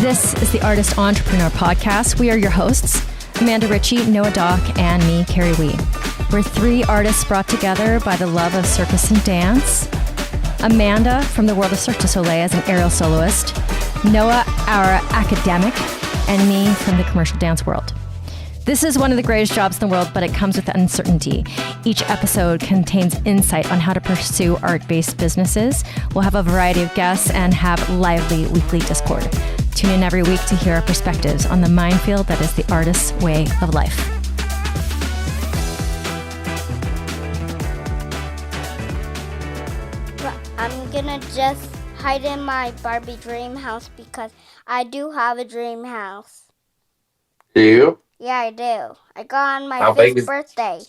This is the Artist Entrepreneur Podcast. We are your hosts, Amanda Ritchie, Noah Dock, and me, Kerry Wee. We're three artists brought together by the love of circus and dance. Amanda from the world of Cirque du Soleil as an aerial soloist. Noah, our academic, and me from the commercial dance world. This is one of the greatest jobs in the world, but it comes with uncertainty. Each episode contains insight on how to pursue art-based businesses. We'll have a variety of guests and have lively weekly Discord. Tune in every week to hear our perspectives on the minefield that is the artist's way of life. I'm gonna just hide in my Barbie dream house because I do have a dream house. Do you? Yeah, I do. I got on my 5th birthday.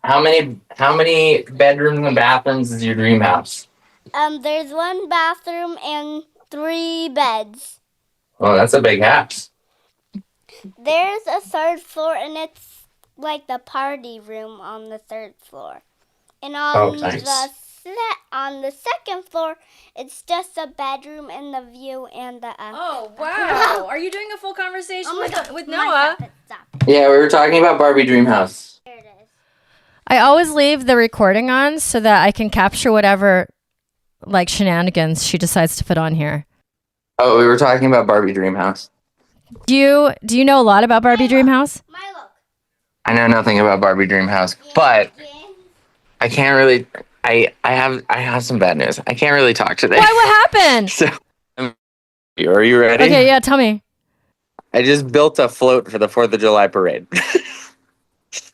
How many bedrooms and bathrooms is your dream house? There's 1 bathroom and 3 beds. Oh, that's a big house. There's a 3rd floor, and it's like the party room on the 3rd floor. And on on the 2nd floor, it's just a bedroom and the view and the. Oh wow! Are you doing a full conversation with Noah? Stop. Yeah, we were talking about Barbie dream house. Here it is. I always leave the recording on so that I can capture whatever like shenanigans she decides to put on here. Oh, we were talking about Barbie dream house. Do you know a lot about Barbie Dream House? Milo. I know nothing about Barbie dream house, but I can't really. I have some bad news. I can't really talk today. Why? What happened? So, are you ready? Okay, yeah, tell me. I just built a float for the 4th of July parade.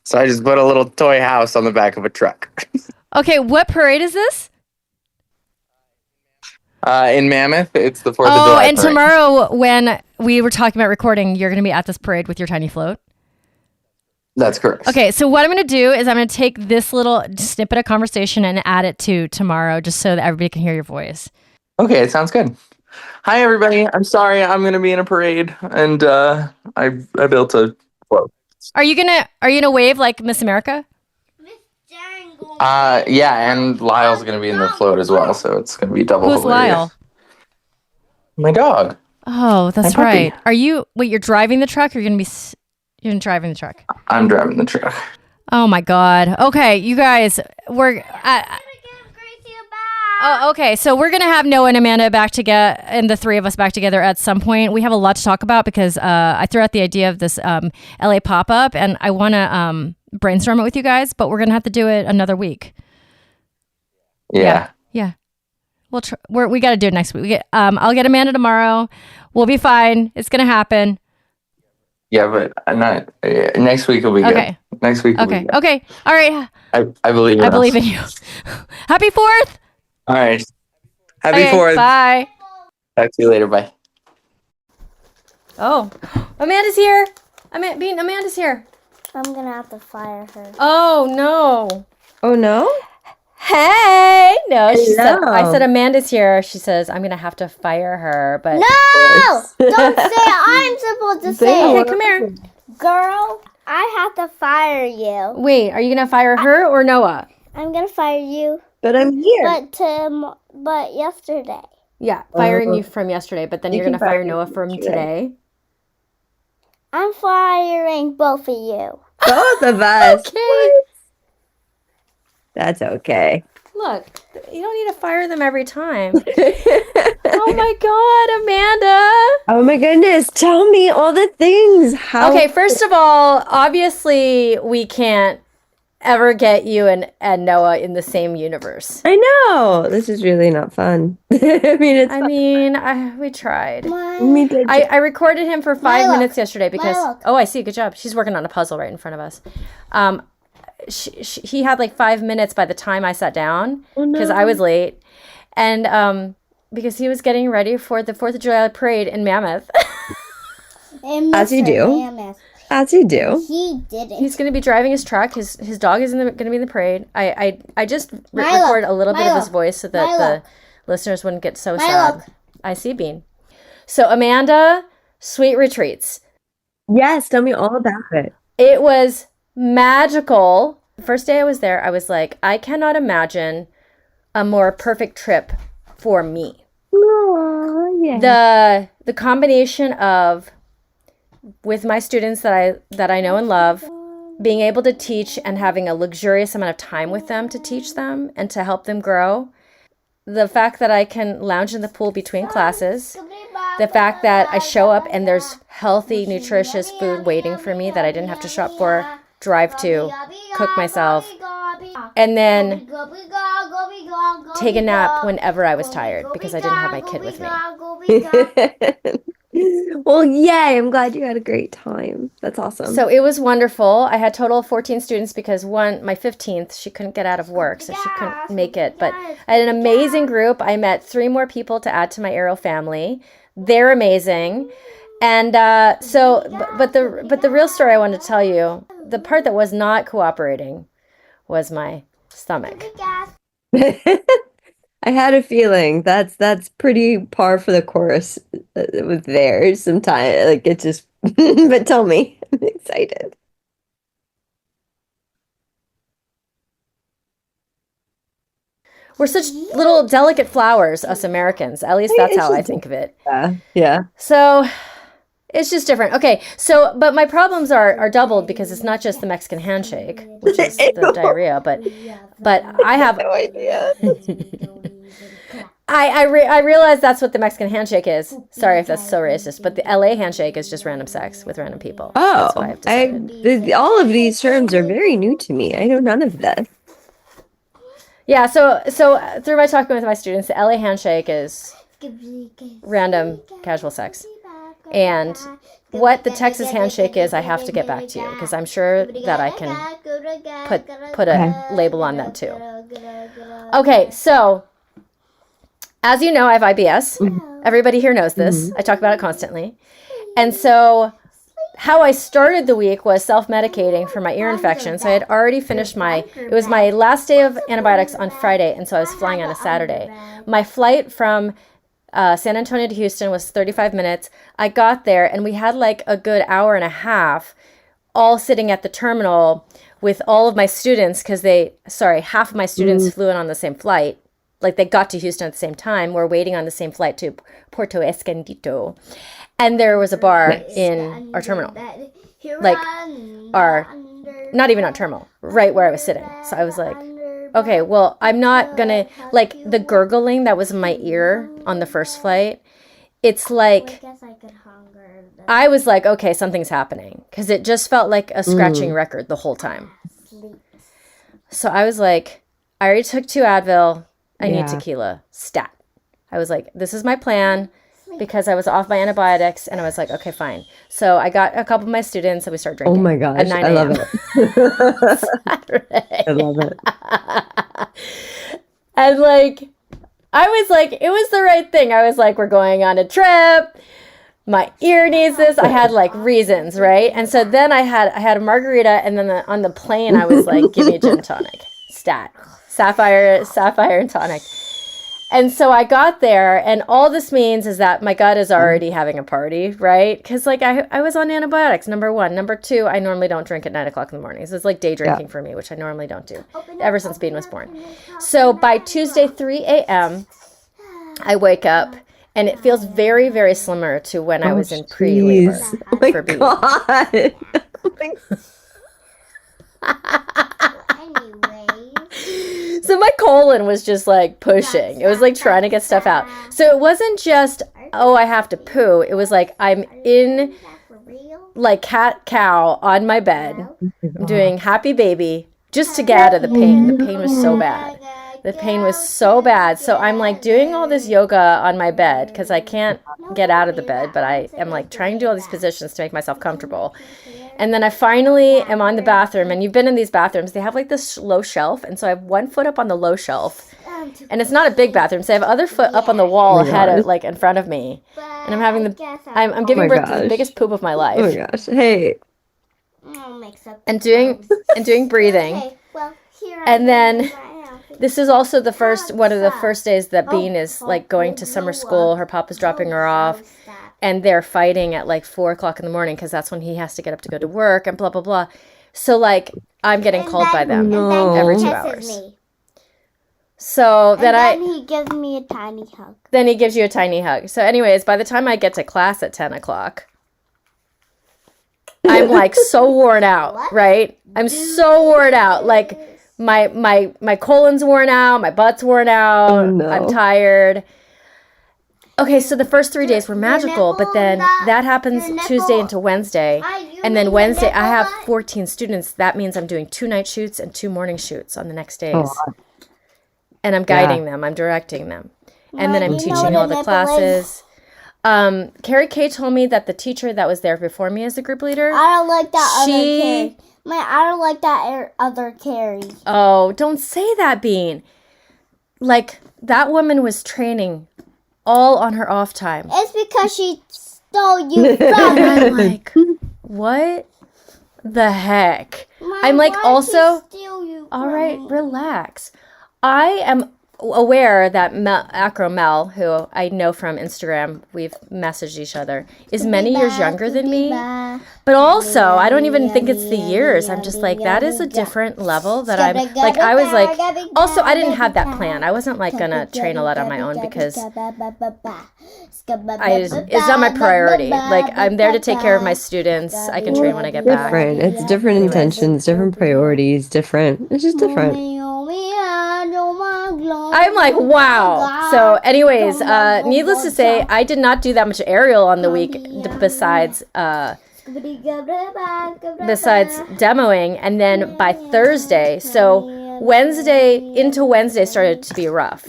So I just put a little toy house on the back of a truck. Okay, what parade is this? In Mammoth, it's the 4th of Oh, July and parade. tomorrow when we were talking about recording, you're going to be at this parade with your tiny float? That's correct. Okay, so what I'm going to do is I'm going to take this little snippet of conversation and add it to tomorrow just so that everybody can hear your voice. Okay, it sounds good. Hi, everybody. I'm sorry. I'm going to be in a parade, and I built a float. Are you gonna wave like Miss America? Yeah, and Lyle's going to be in the float as well, so it's going to be double Who's hilarious. Lyle? My dog. Oh, that's My puppy. right. You're driving the truck or you're going to be you're driving the truck? I'm driving the truck. Oh my God. Okay, you guys, we're Oh, okay. So we're going to have Noah and Amanda back together and the three of us back together at some point. We have a lot to talk about because I threw out the idea of this LA pop-up and I want to brainstorm it with you guys, but we're going to have to do it another week. Yeah. Yeah. We got to do it next week. I'll get Amanda tomorrow. We'll be fine. It's going to happen. Yeah, but next week will be Okay. good. Next week will be good. Okay. All right. I believe in I us. believe in you. Happy 4th. All right. Happy Okay, 4th. Bye. Talk to you later. Bye. Oh, Amanda's here. Amanda's here. I'm gonna have to fire her. Oh, no. Oh, no? Hey. No, she said, Hello. I said Amanda's here. She says, I'm going to have to fire her. But No! Don't say it. I'm supposed to say Okay, it. come here. Girl, I have to fire you. Wait, are you going to fire her or Noah? I'm gonna fire you, But I'm here. but yesterday. Yeah, firing you from yesterday, but then You you're going to can fire fire me Noah from today. I'm firing both of you. Both of us. Okay. That's okay. Look, you don't need to fire them every time. Oh my God, Amanda. Oh my goodness. Tell me all the things. How? Okay, first of all, obviously we can't ever get you and Noah in the same universe. I know. This is really not fun. I mean, it's We tried. me too. I recorded him for 5 Milo, minutes yesterday because Milo. oh, I see, good job. She's working on a puzzle right in front of us. He had like 5 minutes by the time I sat down because I was late, and because he was getting ready for the 4th of July parade in Mammoth. As you do. As you do. He did it. He's going to be driving his truck. His dog is going to be in the parade. I just Milo, record a little bit of Milo, his voice so that Milo. the listeners wouldn't get so Milo. sad. I see, Bean. So Amanda, Sweet Retreats. Yes. Tell me all about it. It was magical. The first day I was there, I was like, I cannot imagine a more perfect trip for me. Oh, yeah. the combination of with my students that I know and love, being able to teach and having a luxurious amount of time with them to teach them and to help them grow. The fact that I can lounge in the pool between classes. The fact that I show up and there's healthy, nutritious food waiting for me that I didn't have to shop for, drive to, cook myself, and then take a nap whenever I was tired because I didn't have my kid with me. Well, yay, I'm glad you had a great time. That's awesome. So it was wonderful. I had total of 14 students because my 15th, she couldn't get out of work, so she couldn't make it. But I had an amazing group. I met 3 more people to add to my Aerial family. They're amazing. And but the real story I wanted to tell you, the part that was not cooperating was my stomach. I had a feeling that's pretty par for the course with theirs sometimes. Like it just, but tell me, I'm excited. We're such little delicate flowers, us Americans. At least that's how I think of it. Yeah. So it's just different. Okay, so but my problems are doubled because it's not just the Mexican handshake, which is the diarrhea, but I have no idea. I realize that's what the Mexican handshake is. Sorry if that's so racist, but the LA handshake is just random sex with random people. Oh, that's what I've decided. all of these terms are very new to me. I know none of that. Yeah, so through my talking with my students, the LA handshake is random casual sex. And what the Texas handshake is, I have to get back to you because I'm sure that I can put a label on that too. Okay, so as you know, I have IBS. Everybody here knows this. I talk about it constantly. And so how I started the week was self-medicating for my ear infection. So I had already finished it was my last day of antibiotics on Friday, and so I was flying on a Saturday. My flight from San Antonio to Houston was 35 minutes. I got there, and we had like a good hour and a half all sitting at the terminal with all of my students because half of my students flew in on the same flight. Like they got to Houston at the same time. We're waiting on the same flight to Puerto Escondido. And there was a bar in our terminal. Like not even our terminal, right where I was sitting. So I was like, okay, well, I'm not gonna, like the gurgling that was in my ear on the first flight. It's like, I was like, okay, something's happening. Because it just felt like a scratching record the whole time. So I was like, I already took 2 Advil. I need tequila, stat. I was like, this is my plan because I was off my antibiotics and I was like, okay, fine. So I got a couple of my students and we started drinking. Oh my gosh, at 9 I love it. Saturday. I love it. And like, I was like, it was the right thing. I was like, we're going on a trip. My ear needs this. I had like reasons, right? And so then I had a margarita and then on the plane I was like, give me a gin tonic, stat. Sapphire and tonic. And so I got there, and all this means is that my gut is already having a party, right? Because like I was on antibiotics, number 1. Number 2, I normally don't drink at 9 o'clock in the morning. So it's like day drinking for me, which I normally don't do ever since Bean was born. So by Tuesday, 3 a.m., I wake up, and it feels very, very similar to when I was in pre-labor for Bean. God. So my colon was just like pushing. It was like trying to get stuff out. So it wasn't just, oh, I have to poo. It was like I'm in like cat-cow on my bed. I'm doing happy baby just to get out of the pain. The pain was so bad. The pain was so bad. So I'm like doing all this yoga on my bed because I can't get out of the bed, but I am like trying to do all these positions to make myself comfortable. And then I finally am on the bathroom, and you've been in these bathrooms. They have like this low shelf, and so I have one foot up on the low shelf, and it's not a big bathroom, so I have other foot up on the wall ahead of, like in front of me, and I'm having I'm giving birth to the biggest poop of my life. Oh my gosh! Hey, and doing breathing, and then this is also one of the first days that Bean is like going to summer school. Her papa's dropping her off. And they're fighting at like 4 o'clock in the morning because that's when he has to get up to go to work and blah, blah, blah. So like I'm getting called by them every 2 hours. So then he gives me a tiny hug. Then he gives you a tiny hug. So anyways, by the time I get to class at 10 o'clock, I'm like so worn out, right? I'm so worn out. Like my colon's worn out, my butt's worn out. Oh, no. I'm tired. Okay, so the first 3 days were magical, but then that happens Tuesday into Wednesday. And then Wednesday, I have 14 students. That means I'm doing 2 night shoots and 2 morning shoots on the next days. Oh. And I'm guiding them. I'm directing them. And then I'm teaching all the classes. Kerry Kay told me that the teacher that was there before me as the group leader. I don't like that other Kerry. I don't like that other Kerry. Oh, don't say that, Bean. Like, that woman was training all on her off time. It's because she stole you from I'm like, what the heck? I'm like, also, all right, relax. I am aware that Acro Mel, who I know from Instagram, we've messaged each other, is many years younger than me. But also, I don't even think it's the years. I'm just like, that is a different level that I'm, like, I was like, also, I didn't have that plan. I wasn't, like, going to train a lot on my own because it's not my priority. Like, I'm there to take care of my students. I can train when I get back. Different. It's different intentions, different priorities, different. It's just different. I'm like, wow. So anyways, needless to say, I did not do that much aerial on the week besides demoing. And then by Thursday, so Wednesday started to be rough.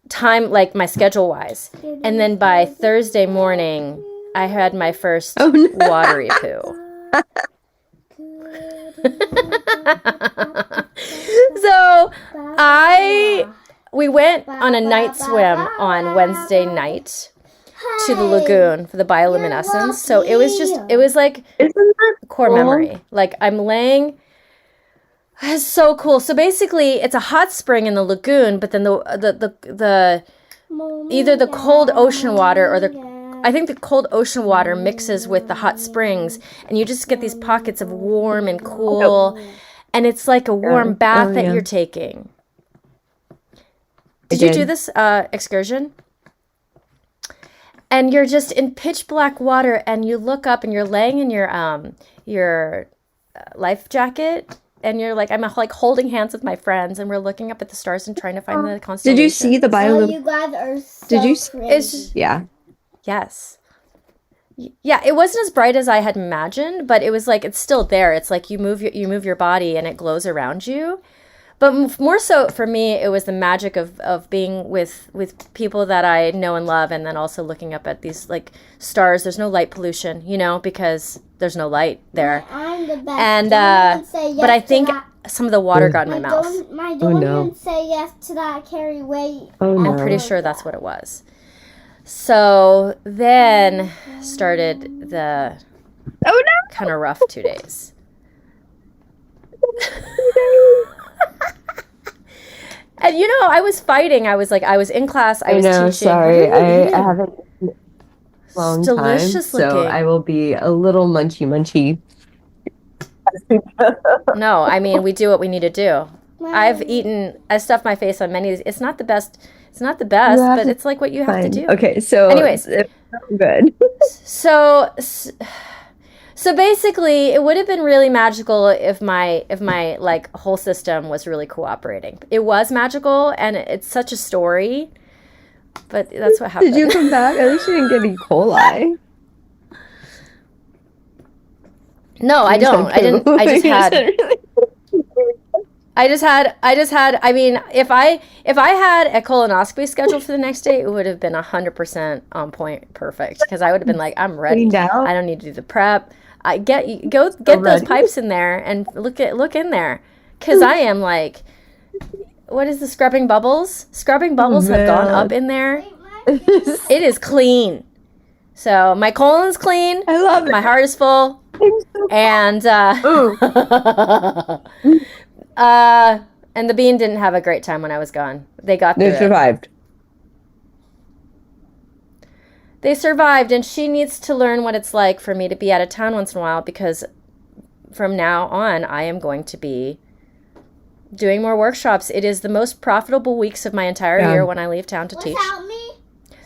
Time, like my schedule wise. And then by Thursday morning, I had my first watery poo. So we went on a night swim on Wednesday night to the lagoon for the bioluminescence. So it was like core memory. Like I'm laying. It's so cool. So basically, it's a hot spring in the lagoon, but then the either the cold ocean water or I think the cold ocean water mixes with the hot springs, and you just get these pockets of warm and cool, and it's like a warm bath that you're taking. Did you do this excursion? And you're just in pitch black water, and you look up, and you're laying in your life jacket, and you're like, I'm like holding hands with my friends, and we're looking up at the stars and trying to find the constellations. Did you see the bioluminescence? You guys are so Did you? crazy. Yeah. Yes. Yeah, it wasn't as bright as I had imagined, but it was like it's still there. It's like you move your body and it glows around you. But more so for me, it was the magic of being with people that I know and love, and then also looking up at these like stars. There's no light pollution, because there's no light there. I'm the best. And but I think some of the water got in my mouth. Don't even say yes to that, Kerry. Wait. I'm pretty sure that's what it was. So then started the kind of rough 2 days. And I was fighting. I was in class. I was teaching. Sorry, I haven't long delicious time, so I will be a little munchy. No, I mean we do what we need to do. I stuffed my face on many of these. It's not the best. It's not the best, but it's like what you have to do. Okay, so anyways, good. So basically, it would have been really magical if my like whole system was really cooperating. It was magical, and it's such a story. But that's what happened. Did you come back? At least you didn't get E. coli. No, I don't. I didn't. I just had. I mean, if I had a colonoscopy scheduled for the next day, it would have been 100% on point, perfect. Because I would have been like, I'm ready. I don't need to do the prep. Go get those pipes in there and look in there, because I am like, what is the scrubbing bubbles? Scrubbing bubbles have gone up in there. It is clean. So my colon's clean. I love it. My heart is full, and and the bean didn't have a great time when I was gone. They survived. They survived, and she needs to learn what it's like for me to be out of town once in a while, because from now on, I am going to be doing more workshops. It is the most profitable weeks of my entire year when I leave town to teach. Without me?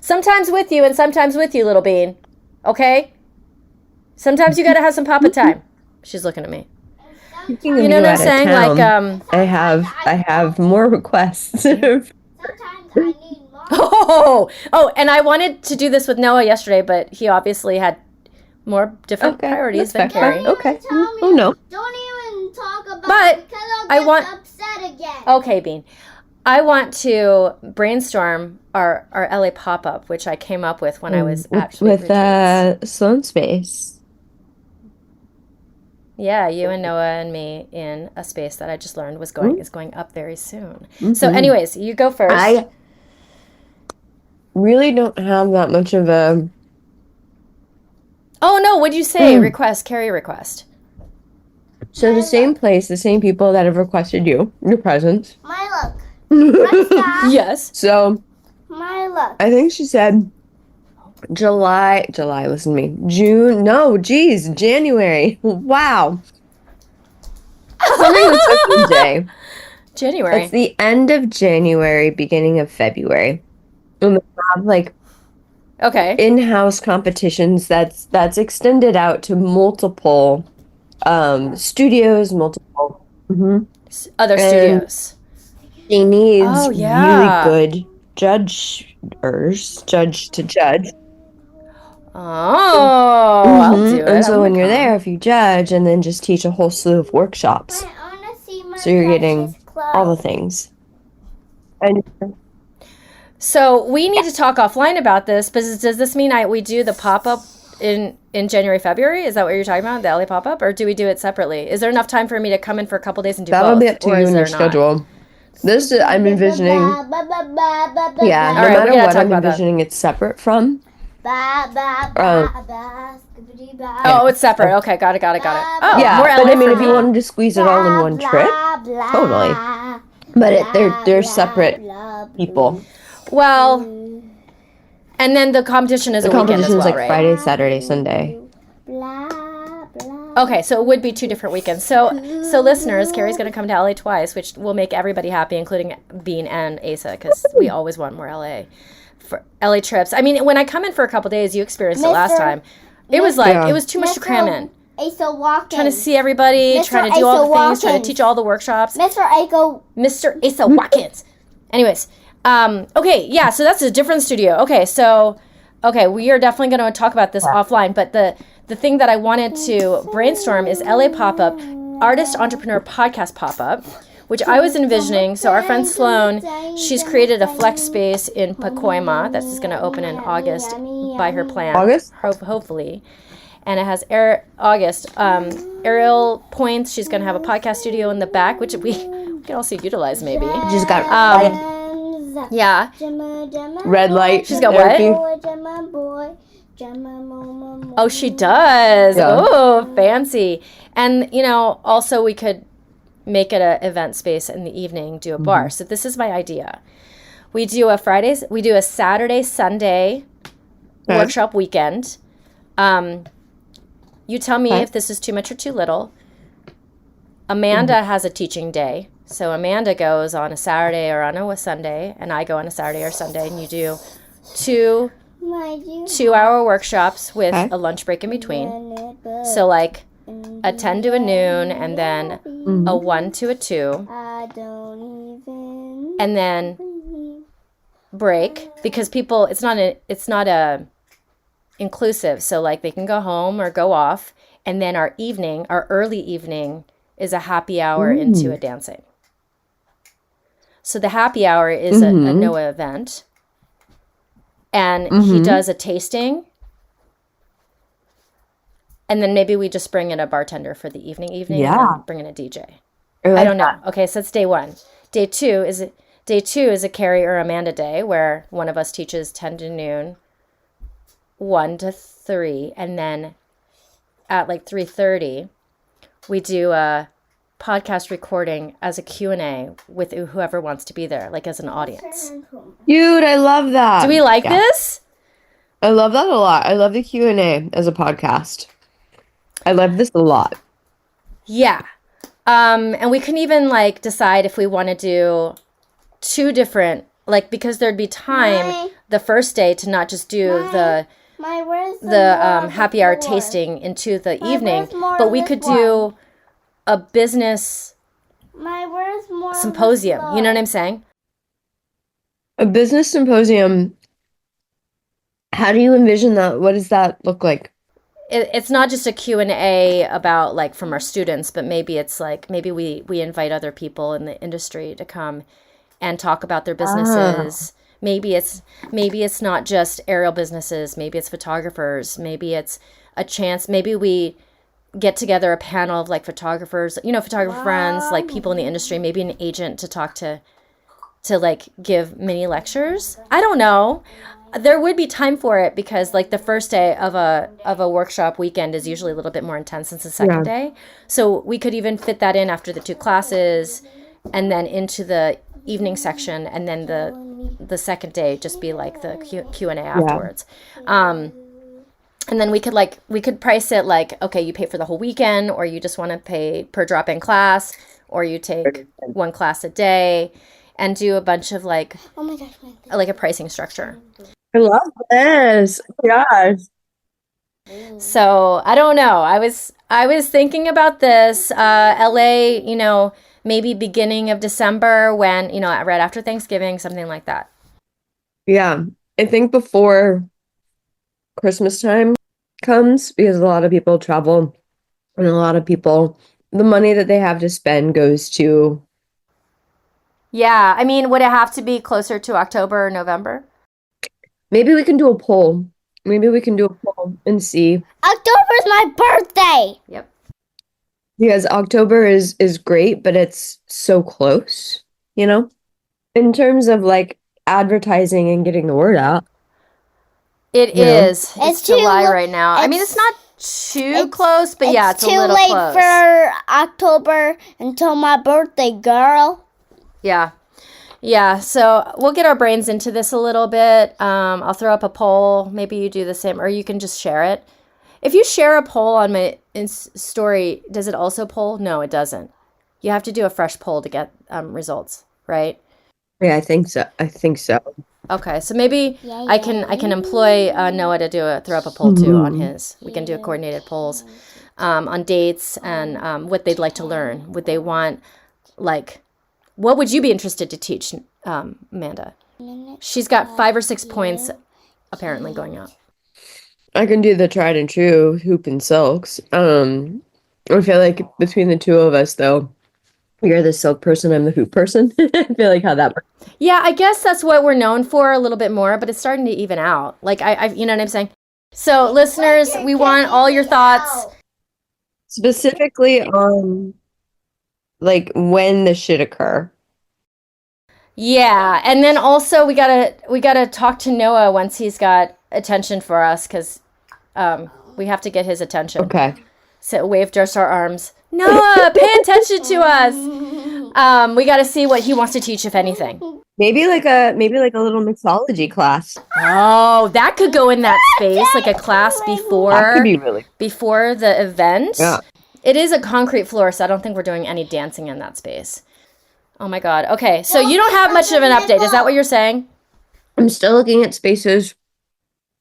Sometimes with you and sometimes with you, little bean. Okay? Sometimes you got to have some papa time. She's looking at me. You know what I'm saying? I have more requests. Sometimes I need more. Oh, and I wanted to do this with Noah yesterday, but he obviously had more different priorities than Kerry. Okay. Oh no. Don't even talk about But it because I'll get upset again. Okay, Bean. I want to brainstorm our LA pop-up, which I came up with when I was at with Sloan Space. Yeah, you and Noah and me in a space that I just learned is going up very soon. So anyways, you go first. I really don't have that much of a... Oh, no, what'd you say? Kerry request. So the same place, the same people that have requested your presence. My look. Yes. So... My look. I think she said July, listen to me. June, no, geez, January. Wow. Something that took me day. January. It's the end of January, beginning of February. And they have in-house competitions that's extended out to multiple studios, other studios. She needs really good judge to judge. Oh, I'll do it. And so when you're there, if you judge and then just teach a whole slew of workshops, so you're getting all the things. And so we need to talk offline about this, but does this mean we do the pop-up in January, February? Is that what you're talking about, the LA pop-up? Or do we do it separately? Is there enough time for me to come in for a couple days and do both? That'll be up to you and your schedule. This I'm envisioning. Yeah, no matter what, I'm envisioning it's separate from. Oh, it's separate. Okay, got it. Oh, yeah, more but LA I mean, if you wanted to squeeze it all in one trip, totally. But they're separate people. Well, and then the competition is a weekend as well, like right? Friday, Saturday, Sunday. Okay, so it would be 2 different weekends. So listeners, Kerry's going to come to LA twice, which will make everybody happy, including Bean and Asa, because we always want more LA trips. I mean, when I come in for a couple days, you experienced it last time. It was it was too much to cram in. Asa Watkins. Trying to see everybody, trying to do all the things, trying to teach all the workshops. Mr. Asa Watkins. Anyways, okay, yeah, so that's a different studio. Okay, we are definitely going to talk about this offline, but the thing that I wanted to brainstorm is LA Pop-Up, Artist Entrepreneur Podcast Pop-Up, which I was envisioning. So our friend Sloan, she's created a flex space in Pacoima that's going to open in August by her plan. August? Hopefully. And it has aerial points. She's going to have a podcast studio in the back, which we can also utilize maybe. She's got yeah. red light. She's got what? Oh, she does. Yeah. Oh, fancy. And, also we could make it an event space in the evening, do a bar. So this is my idea. We do a Saturday, Sunday workshop weekend. You tell me if this is too much or too little. Amanda has a teaching day. So Amanda goes on a Saturday or on a Sunday, and I go on a Saturday or Sunday, and you do 2 2-hour workshops with a lunch break in between. So like a 10 to a noon, and then a 1 to a 2. And then break, because people, it's not a inclusive. So like they can go home or go off, and then our early evening is a happy hour into a dancing. So the happy hour is a Noah event. And he does a tasting. And then maybe we just bring in a bartender for the evening and then bring in a DJ. I don't know. Okay, so that's day 1. Day 2 is a Kerry or Amanda day, where one of us teaches 10 to noon, 1 to 3, and then at like 3:30 we do a podcast recording as a Q&A with whoever wants to be there, like as an audience. Dude, I love that. Do we like this? I love that a lot. I love the Q&A as a podcast. I love this a lot. Yeah. And we can even like decide if we want to do 2 different, like, because there'd be time the first day to not just do the happy hour tasting into the evening, but we could do a business symposium. You know what I'm saying? A business symposium. How do you envision that? What does that look like? It's not just a Q&A about like from our students, but maybe it's like maybe we invite other people in the industry to come and talk about their businesses. Maybe it's not just aerial businesses, maybe it's photographers, maybe it's a chance, maybe we get together a panel of like photographers, photographer friends, like people in the industry, maybe an agent to talk to like give mini lectures. I don't know. There would be time for it because like the first day of a workshop weekend is usually a little bit more intense than the second day. So we could even fit that in after the 2 classes and then into the evening section, and then the second day just be like the Q&A afterwards. And then we could price it like, okay, you pay for the whole weekend, or you just want to pay per drop-in class, or you take 1 class a day, and do a bunch of like, oh my gosh, like a pricing structure. I love this. Gosh. So I don't know. I was thinking about this. LA, maybe beginning of December, when right after Thanksgiving, something like that. Yeah, I think before Christmas time comes, because a lot of people travel and a lot of people, the money that they have to spend goes to. Yeah, I mean, would it have to be closer to October or November? Maybe we can do a poll. Maybe we can do a poll and see. October's my birthday. Yep. Because October is great, but it's so close, in terms of like advertising and getting the word out. It is. It's July right now. I mean, it's not too close, but yeah, it's a little close. It's too late for October until my birthday, girl. Yeah. Yeah, so we'll get our brains into this a little bit. I'll throw up a poll. Maybe you do the same, or you can just share it. If you share a poll on my story, does it also poll? No, it doesn't. You have to do a fresh poll to get results, right? Yeah, I think so. Okay, so maybe I can employ Noah to throw up a poll too on his. We can do coordinated polls on dates and what they'd like to learn. Would they want, like, what would you be interested to teach, Amanda? She's got 5 or 6 points apparently going up. I can do the tried and true hoop and silks. I feel like between the 2 of us, though, you're the silk person, I'm the hoop person. I feel like how that works. Yeah, I guess that's what we're known for a little bit more, but it's starting to even out. Like, I you know what I'm saying? So, listeners, we want all your thoughts. Specifically on, like, when this should occur. Yeah, and then also we gotta talk to Noah once he's got attention for us, because we have to get his attention. Okay. So wave just our arms. Noah, pay attention to us. We got to see what he wants to teach, if anything. Maybe like a little mixology class. Oh, that could go in that space, like a class before. That could be really before the event. Yeah. It is a concrete floor, so I don't think we're doing any dancing in that space. Oh my God. Okay, so you don't have much of an update. Is that what you're saying? I'm still looking at spaces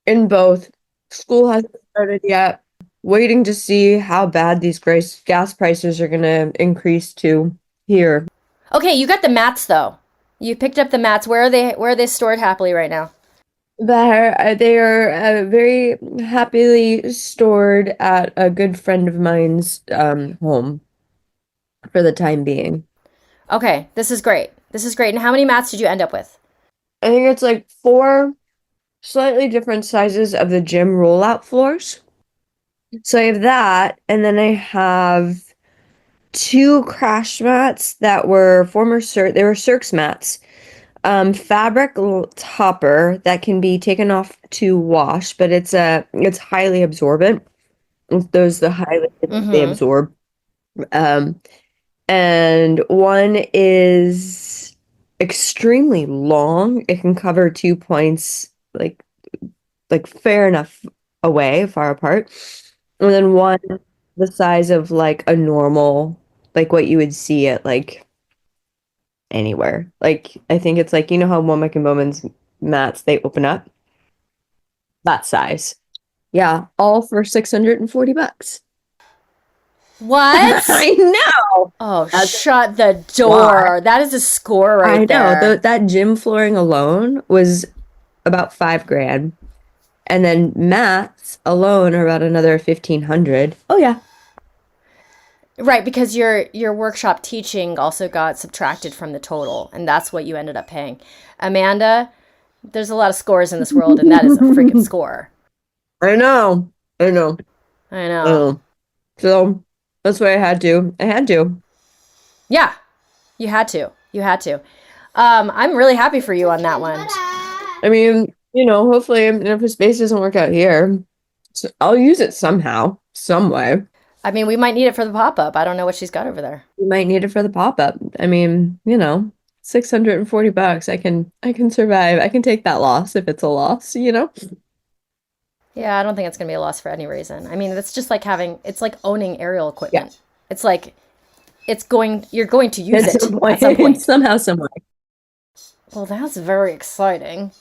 in both. School hasn't started yet. Waiting to see how bad these gas prices are going to increase to here. Okay, you got the mats though. You picked up the mats. Where are they stored happily right now? They are very happily stored at a good friend of mine's home for the time being. Okay, this is great. And how many mats did you end up with? I think it's like 4 slightly different sizes of the gym rollout floors. So I have that, and then I have 2 crash mats that were they were Cirques mats. Fabric topper that can be taken off to wash, but it's highly absorbent. Those the highly they absorb. And one is extremely long. It can cover 2 points, like fair enough away, far apart. And then one the size of like a normal like what you would see at like anywhere. Like I think it's like, you know how Womack and Bowman's mats, they open up? That size. Yeah, all for $640. What? I know. Oh, shut the door. That is a score right there. I know. That gym flooring alone was about $5,000. And then mats alone are about another $1,500. Oh yeah. Right, because your workshop teaching also got subtracted from the total, and that's what you ended up paying. Amanda, there's a lot of scores in this world, and that is a freaking score. I know. So that's why I had to. Yeah, you had to. I'm really happy for you on that one. I mean, hopefully, if the space doesn't work out here, so I'll use it somehow, some way. I mean, we might need it for the pop-up. I don't know what she's got over there. We might need it for the pop-up. I mean, $640. I can survive. I can take that loss if it's a loss, Yeah, I don't think it's going to be a loss for any reason. I mean, it's just like it's like owning aerial equipment. Yeah. It's like, you're going to use it at some point. Somehow, somewhere. Well, that's very exciting.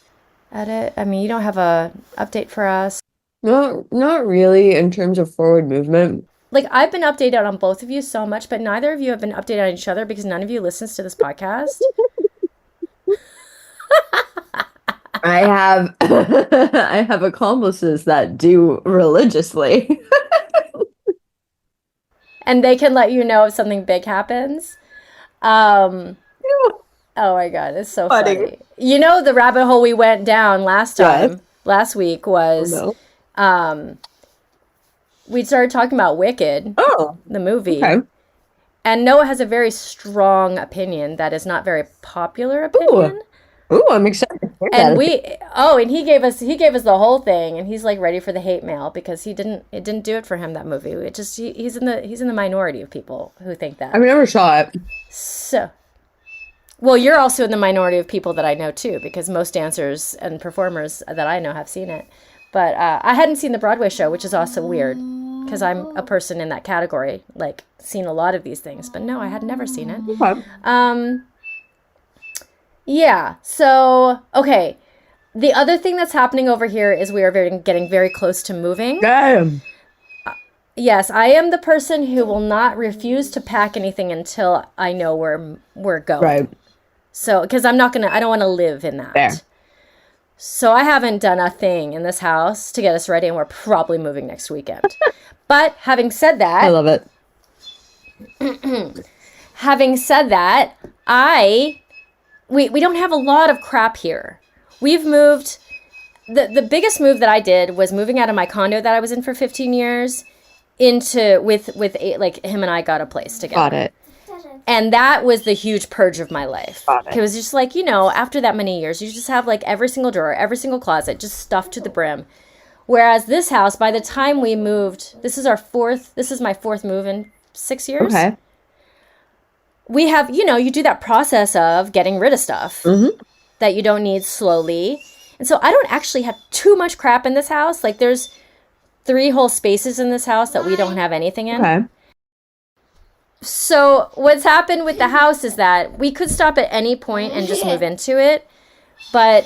I mean, you don't have a update for us? Not really in terms of forward movement. Like, I've been updated on both of you so much, but neither of you have been updated on each other because none of you listens to this podcast. I have accomplices that do religiously. And they can let you know if something big happens. Oh my God, it's so funny. You know, the rabbit hole we went down last week was, we started talking about Wicked, the movie. Okay. And Noah has a very strong opinion that is not very popular opinion. Ooh, I'm excited. And he gave us the whole thing, and he's like ready for the hate mail because it didn't do it for him, that movie. He's in the minority of people who think that. I never saw it. So, well, you're also in the minority of people that I know too, because most dancers and performers that I know have seen it. But I hadn't seen the Broadway show, which is also weird because I'm a person in that category, like seen a lot of these things. But no, I had never seen it. Okay. Yeah. So, okay. The other thing that's happening over here is we are getting very close to moving. Damn. Yes, I am the person who will not refuse to pack anything until I know where we're going. Right. So, because I don't want to live in that. Fair. So I haven't done a thing in this house to get us ready, and we're probably moving next weekend. But having said that... I love it. Having said that, we don't have a lot of crap here. We've moved... The biggest move that I did was moving out of my condo that I was in for 15 years with him and I got a place together. Got it. And that was the huge purge of my life. It was just like, after that many years, you just have like every single drawer, every single closet, just stuffed to the brim. Whereas this house, by the time we moved, this is my fourth move in 6 years. Okay. We have, you do that process of getting rid of stuff that you don't need slowly. And so I don't actually have too much crap in this house. Like there's 3 whole spaces in this house that we don't have anything in. Okay. So what's happened with the house is that we could stop at any point and just move into it. But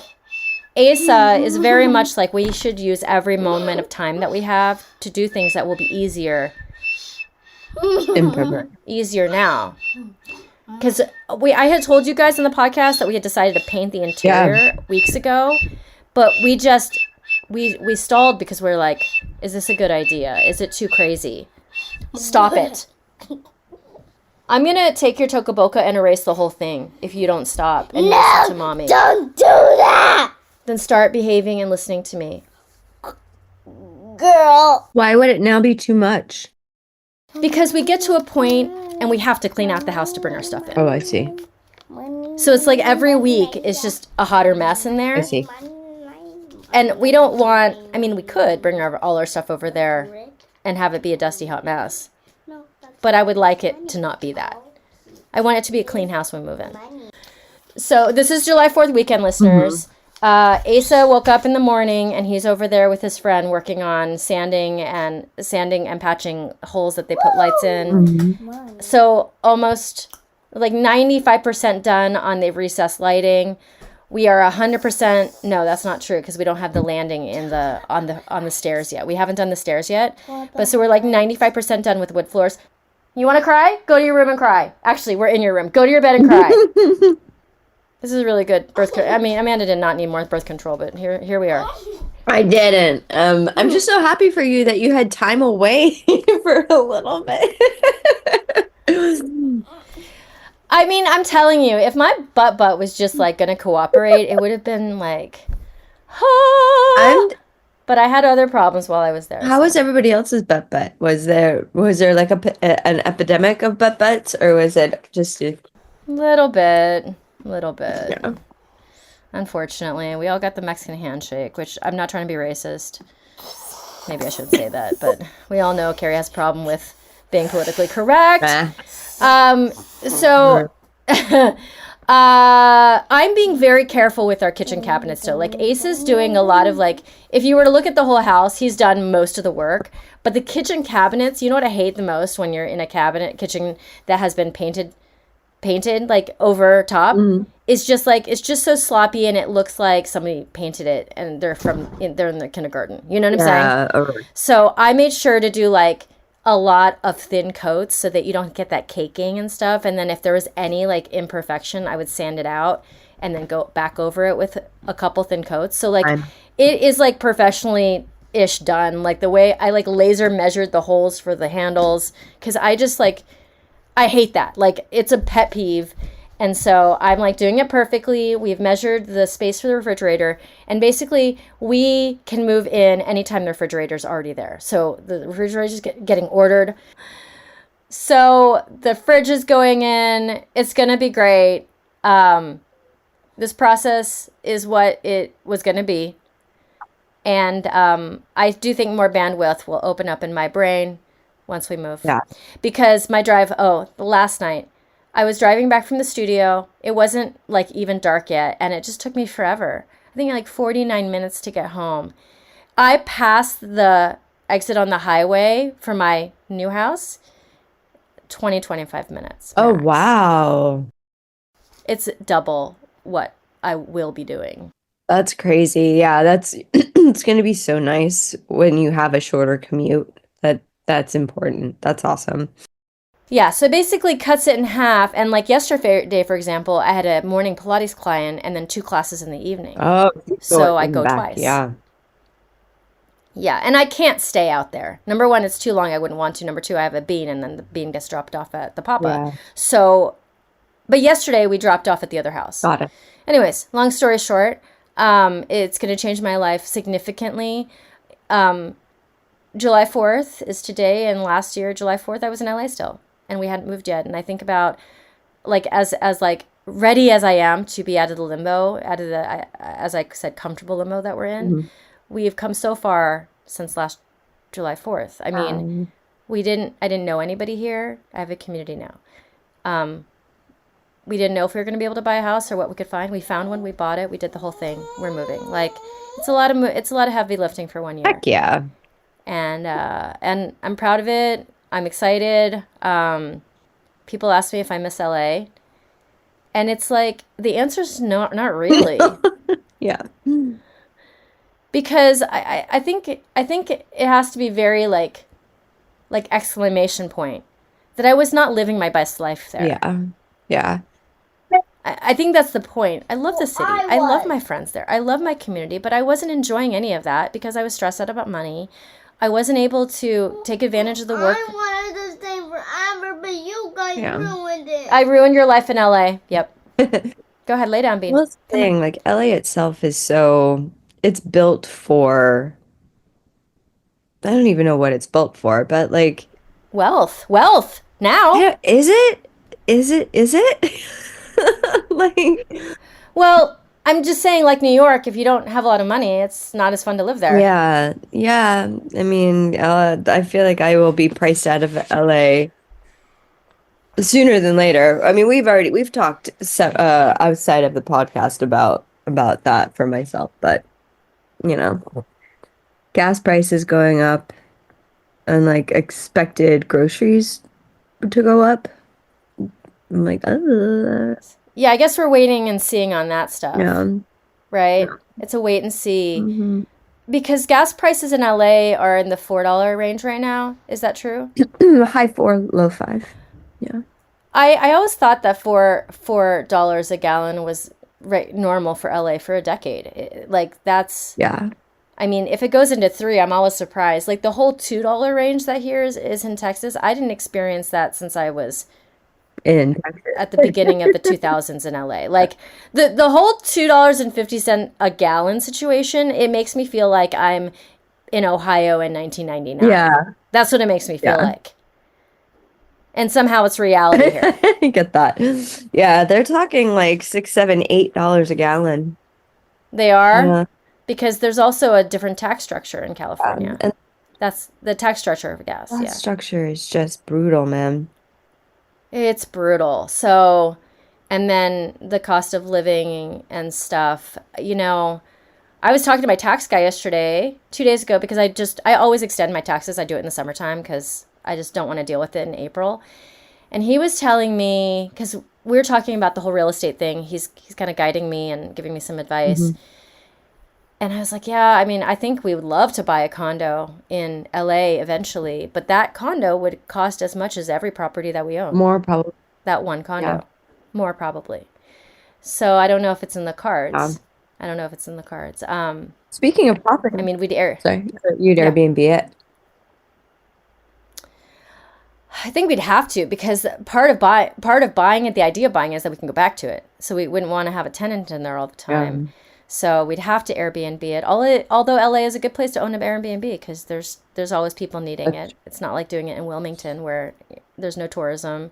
Asa is very much like we should use every moment of time that we have to do things that will be easier now. Because I had told you guys in the podcast that we had decided to paint the interior weeks ago. But we stalled because we're like, is this a good idea? Is it too crazy? Stop it. I'm going to take your Tokaboka and erase the whole thing if you don't stop and listen to Mommy. Don't do that! Then start behaving and listening to me. Girl. Why would it now be too much? Because we get to a point and we have to clean out the house to bring our stuff in. Oh, I see. So it's like every week is just a hotter mess in there. I see. And we don't want, we could bring all our stuff over there and have it be a dusty, hot mess. But I would like it to not be that. I want it to be a clean house when we move in. So this is July 4th weekend, listeners. Asa woke up in the morning and he's over there with his friend working on sanding and patching holes that they put lights in. Mhm. So almost like 95% done on the recessed lighting. We are 100%. No, that's not true because we don't have the landing on the stairs yet. We haven't done the stairs yet. But so we're like 95% done with wood floors. You want to cry? Go to your room and cry. Actually, we're in your room. Go to your bed and cry. This is really good birth control. I mean, Amanda did not need more birth control, but here we are. I didn't. I'm just so happy for you that you had time away for a little bit. I mean, I'm telling you, if my butt was just like gonna cooperate, it would have been like, but I had other problems while I was there. How was everybody else's butt? Was there like an epidemic of butts, or was it just a little bit? Yeah. Unfortunately, we all got the Mexican handshake, which I'm not trying to be racist. Maybe I should say that, but we all know Kerry has a problem with being politically correct. So I'm being very careful with our kitchen cabinets still. Like Ace is doing a lot of like, if you were to look at the whole house, he's done most of the work. But the kitchen cabinets, you know what I hate the most when you're in a kitchen that has been painted like over top, is just like, it's just so sloppy and it looks like somebody painted it and they're in the kindergarten. You know what I'm saying? Okay. So I made sure to do like a lot of thin coats so that you don't get that caking and stuff. And then if there was any like imperfection, I would sand it out and then go back over it with a couple thin coats. So like it is like professionally ish done. Like the way I like laser measured the holes for the handles, because I just like, I hate that. Like it's a pet peeve. And so I'm like doing it perfectly. We've measured the space for the refrigerator. And basically we can move in anytime the refrigerator's already there. So the refrigerator's getting ordered. So the fridge is going in. It's going to be great. This process is what it was going to be. And I do think more bandwidth will open up in my brain once we move. Yeah. Because my drive, last night, I was driving back from the studio. It wasn't like even dark yet, and it just took me forever. I think like 49 minutes to get home. I passed the exit on the highway for my new house, 25 minutes. Oh, max. wow. It's double what I will be doing. That's crazy. Yeah, it's going to be so nice when you have a shorter commute. That's important. That's awesome. Yeah, so basically cuts it in half. And like yesterday, for example, I had a morning Pilates client and then 2 classes in the evening. Oh, so I go twice. Yeah. Yeah, and I can't stay out there. Number 1, it's too long. I wouldn't want to. Number 2, I have a bean, and then the bean gets dropped off at the papa. Yeah. So, but yesterday we dropped off at the other house. Got it. Anyways, long story short, it's going to change my life significantly. July 4th is today, and last year, July 4th, I was in LA still, and we hadn't moved yet. And I think about, like, as like ready as I am to be out of the limbo, out of the, as I said, comfortable limbo that we're in, we've come so far since last July 4th. I mean, I didn't know anybody here. I have a community now. We didn't know if we were going to be able to buy a house or what we could find. We found one, we bought it, we did the whole thing. We're moving. Like, it's a lot of heavy lifting for 1 year. Heck yeah. And I'm proud of it. I'm excited. People ask me if I miss LA. And it's like, the answer's not really. Yeah. Because I think it has to be very like exclamation point that I was not living my best life there. Yeah. Yeah. I think that's the point. I love the city. I love my friends there. I love my community, but I wasn't enjoying any of that because I was stressed out about money. I wasn't able to take advantage of the work. I wanted to stay forever, but you guys ruined it. I ruined your life in LA. Yep. Go ahead, lay down, Bean. Well, that's the thing. Like, LA itself is it's built for, I don't even know what it's built for, but like. Wealth now. Yeah, is it? Like. Well, I'm just saying, like New York, if you don't have a lot of money, it's not as fun to live there. Yeah. Yeah. I mean, I feel like I will be priced out of LA sooner than later. I mean, we've talked outside of the podcast about about that for myself, but you know, gas prices going up and like expected groceries to go up. I'm like, Yeah, I guess we're waiting and seeing on that stuff. yeah. Right? It's a wait and see. Mm-hmm. Because gas prices in LA are in the $4 range right now. Is that true? High 4, low 5. Yeah. I always thought that $4 a gallon was normal for LA for a decade. Like that's Yeah. I mean, if it goes into 3, I'm always surprised. Like the whole $2 range that here is in Texas. I didn't experience that since I was In Texas. at the beginning of the 2000s in LA. Like the whole $2.50 a gallon situation, it makes me feel like I'm in Ohio in 1999. Yeah. That's what it makes me feel like. And somehow it's reality here. I get that. Yeah, they're talking like $6, $7, $8 a gallon. They are? Yeah. Because there's also a different tax structure in California. And that's the tax structure of gas. that structure is just brutal, man. It's brutal. So, and then the cost of living and stuff. You know, I was talking to my tax guy yesterday, 2 days ago, because I always extend my taxes. I do it in the summertime because I just don't want to deal with it in April. And he was telling me, because we were talking about the whole real estate thing, he's kind of guiding me and giving me some advice. Mm-hmm. And I was like, yeah, I mean, I think we would love to buy a condo in LA eventually, but that condo would cost as much as every property that we own. More probably. That one condo. Yeah. More probably. So I don't know if it's in the cards. I don't know if it's in the cards. Speaking of property. I mean, you'd Airbnb it. I think we'd have to, because part of buying it, the idea of buying it is that we can go back to it. So we wouldn't want to have a tenant in there all the time. Yeah. So we'd have to Airbnb it. Although LA is a good place to own an Airbnb because there's always people needing it. It's not like doing it in Wilmington where there's no tourism,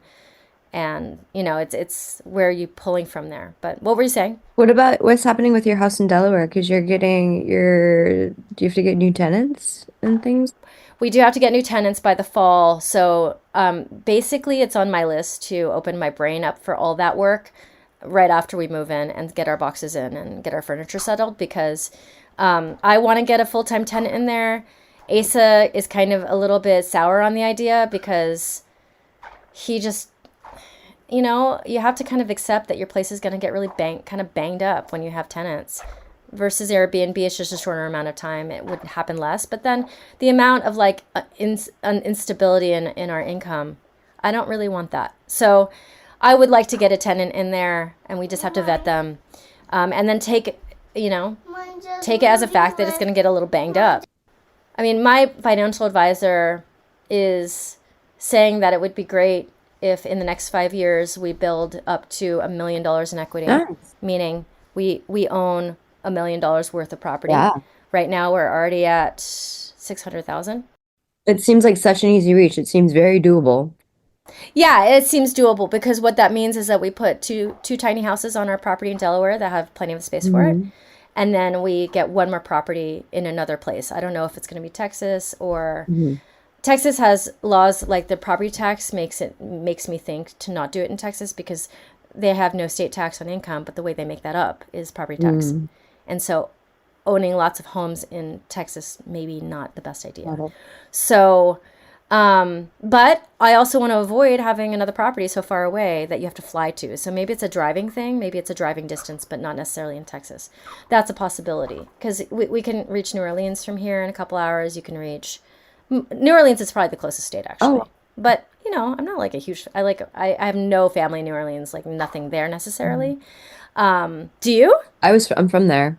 and you know it's where you pulling from there. But what were you saying? What about what's happening with your house in Delaware? Because do you have to get new tenants and things? We do have to get new tenants by the fall. So basically, it's on my list to open my brain up for all that work right after we move in and get our boxes in and get our furniture settled, because I want to get a full-time tenant in there. Asa is kind of a little bit sour on the idea because he just, you know, you have to kind of accept that your place is going to get really banged up when you have tenants. Versus Airbnb, it's just a shorter amount of time. It would happen less. But then the amount of like instability in our income, I don't really want that. So I would like to get a tenant in there, and we just have to vet them, and then take it as a fact that it's going to get a little banged up. I mean, my financial advisor is saying that it would be great if in the next 5 years we build up to $1 million in equity, meaning we own $1 million worth of property. Yeah. Right now we're already at 600,000. It seems like such an easy reach. It seems very doable. Yeah, it seems doable because what that means is that we put two tiny houses on our property in Delaware that have plenty of space for it. And then we get one more property in another place. I don't know if it's going to be Texas or Texas has laws like the property tax makes me think to not do it in Texas because they have no state tax on income, but the way they make that up is property tax. And so owning lots of homes in Texas, maybe not the best idea. So, but I also want to avoid having another property so far away that you have to fly to. So maybe it's a driving thing. Maybe it's a driving distance, but not necessarily in Texas. That's a possibility because we can reach New Orleans from here in a couple hours. You can reach New Orleans is probably the closest state actually. Oh. But you know, I'm not like a huge, I have no family in New Orleans, like nothing there necessarily. Do you? I'm from there.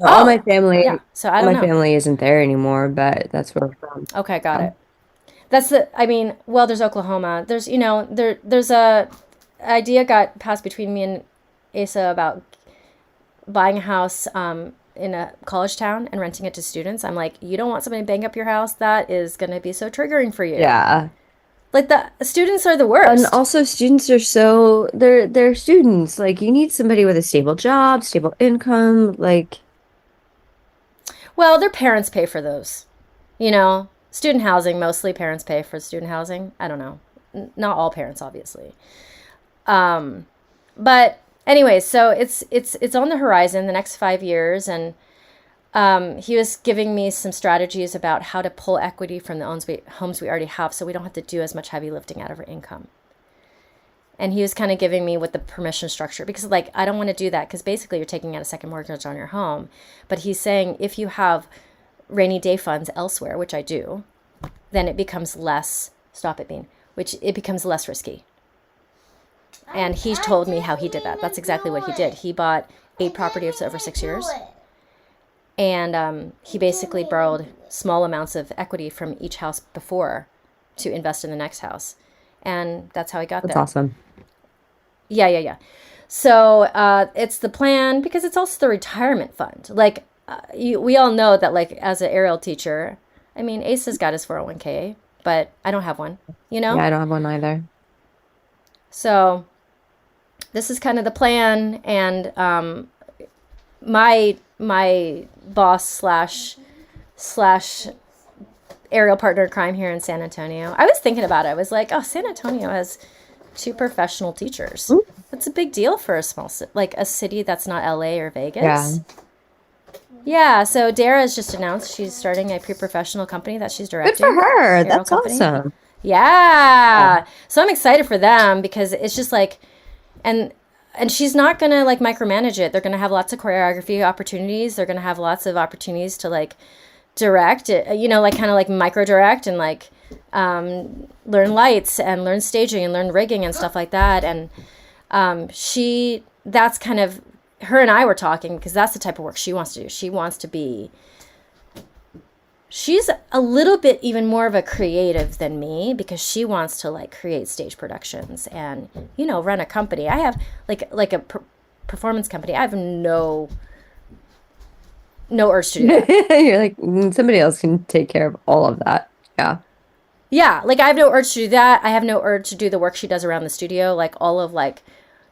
All my family, so I don't know. My family isn't there anymore, but that's where we're from. Okay, got it. There's Oklahoma. There's a idea got passed between me and Asa about buying a house in a college town and renting it to students. I'm like, you don't want somebody to bang up your house? That is going to be so triggering for you. Yeah. Like the students are the worst. And also students are they're students. Like you need somebody with a stable job, stable income, like. Well, their parents pay for those. You know, student housing, mostly parents pay for student housing. I don't know. Not all parents, obviously. But Anyway, so it's on the horizon the next 5 years, and he was giving me some strategies about how to pull equity from the homes we already have, so we don't have to do as much heavy lifting out of our income. And he was kind of giving me what the permission structure, because like I don't want to do that, because basically you're taking out a second mortgage on your home. But he's saying if you have rainy day funds elsewhere, which I do, then it becomes less. Stop it, Bean. Which it becomes less risky. And he told me how he did that. That's exactly what he did. He bought 8 properties over 6 years. And he basically borrowed small amounts of equity from each house before to invest in the next house. And that's how he got there. That's awesome. Yeah. So it's the plan, because it's also the retirement fund. Like we all know that, like, as an aerial teacher, I mean, Ace has got his 401k, but I don't have one, you know? Yeah, I don't have one either. So this is kind of the plan. And my boss slash aerial partner in crime here in San Antonio, I was thinking about it. I was like, oh, San Antonio has 2 professional teachers. Ooh. That's a big deal for a small like a city that's not LA or Vegas. Yeah, so Dara's just announced she's starting a pre-professional company that she's directing. Good for her. That's awesome. Yeah. So I'm excited for them, because it's just like, and she's not going to like micromanage it. They're going to have lots of choreography opportunities. They're going to have lots of opportunities to like direct it, you know, like kind of like micro direct, and like learn lights and learn staging and learn rigging and stuff like that. And that's kind of, her and I were talking, because that's the type of work she wants to do. She's a little bit even more of a creative than me, because she wants to like create stage productions and, you know, run a company. I have like a performance company. I have no urge to do that. You're like, somebody else can take care of all of that. Yeah, like I have no urge to do that. I have no urge to do the work she does around the studio, like all of like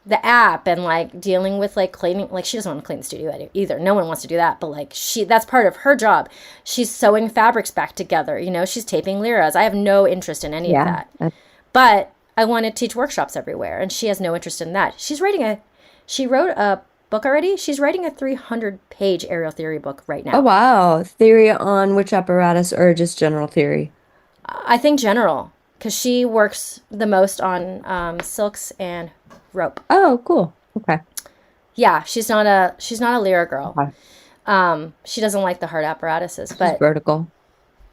the app and like dealing with like cleaning. Like she doesn't want to clean the studio either. No one wants to do that, but like that's part of her job. She's sewing fabrics back together, you know, she's taping liras. I have no interest in any of that. But I want to teach workshops everywhere, and she has no interest in that. She wrote a book already. She's writing a 300-page aerial theory book right now. Oh, wow. Theory on which apparatus, or just general theory? I think general, because she works the most on silks and rope. Oh, cool. Okay. Yeah, she's not a lyra girl. Okay. She doesn't like the hard apparatuses, but she's vertical.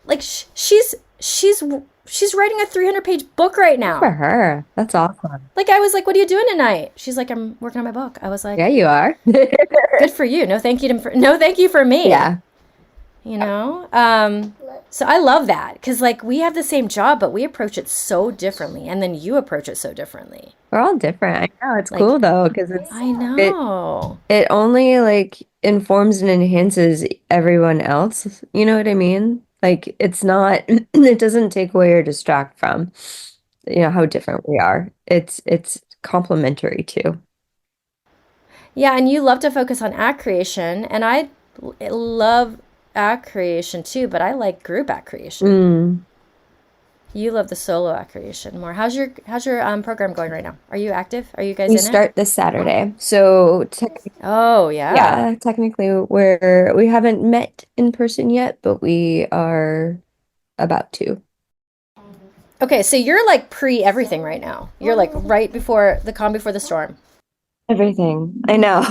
Like she's writing a 300-page book right now. Good for her. That's awesome. Like I was like, "What are you doing tonight?" She's like, "I'm working on my book." I was like, "Yeah, you are." Good for you. No, thank you for me. Yeah. You know? So I love that, because like we have the same job, but we approach it so differently, and then you approach it so differently. We're all different. I know. It's like, cool though, because I know. It only like informs and enhances everyone else. You know what I mean? Like it's not, it doesn't take away or distract from, you know, how different we are. It's complementary too. Yeah, and you love to focus on act creation, and I love act creation too, but I like group act creation. You love the solo act creation more. How's your program going right now? Are you active? Are you guys in it? We start this Saturday. So oh yeah. Technically we haven't met in person yet, but we are about to. Okay, so you're like pre everything right now. You're like right before the calm before the storm. Everything. I know.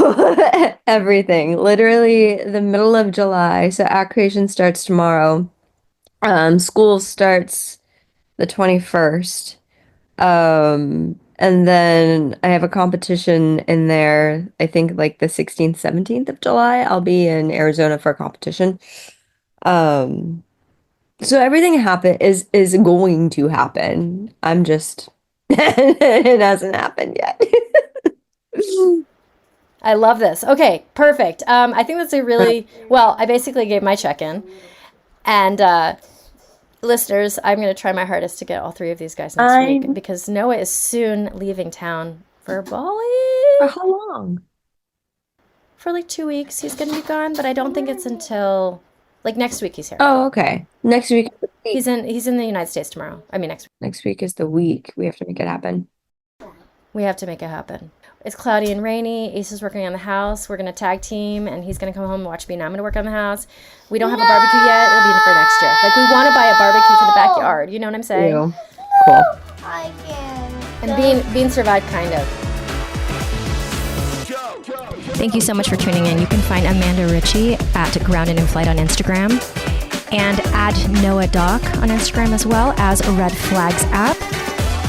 Everything. Literally the middle of July. So act creation starts tomorrow. School starts the 21st. And then I have a competition in there, I think like the 16th, 17th of July. I'll be in Arizona for a competition. So everything is going to happen. I'm just it hasn't happened yet. I love this. Okay, perfect. I think that's a really well, I basically gave my check-in. And listeners, I'm going to try my hardest to get all 3 of these guys next week, because Noah is soon leaving town for Bali. For how long? For like 2 weeks he's going to be gone, but I don't think it's until like next week he's here. Oh, okay. Next week. He's in the United States tomorrow. I mean next week. Next week is the week. We have to make it happen. We have to make it happen. it's cloudy and rainy. Ace is working on the house. We're going to tag team, and he's going to come home and watch me, and I'm going to work on the house. We don't have a barbecue yet. It'll be for next year. Like, we want to buy a barbecue for the backyard. You know what I'm saying? Yeah. Cool. I can. And being survived, kind of. Thank you so much for tuning in. You can find Amanda Ritchie at Grounded in Flight on Instagram and at Noah Doc on Instagram, as well as a Red Flags app.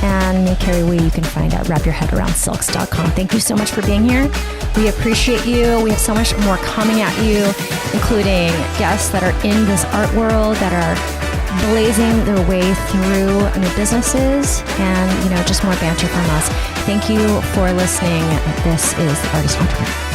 And me, Kerry Wee, you can find at wrapyourheadaroundsilks.com. Thank you so much for being here. We appreciate you. We have so much more coming at you, including guests that are in this art world, that are blazing their way through new businesses, and, just more banter from us. Thank you for listening. This is The Artist Entrepreneur.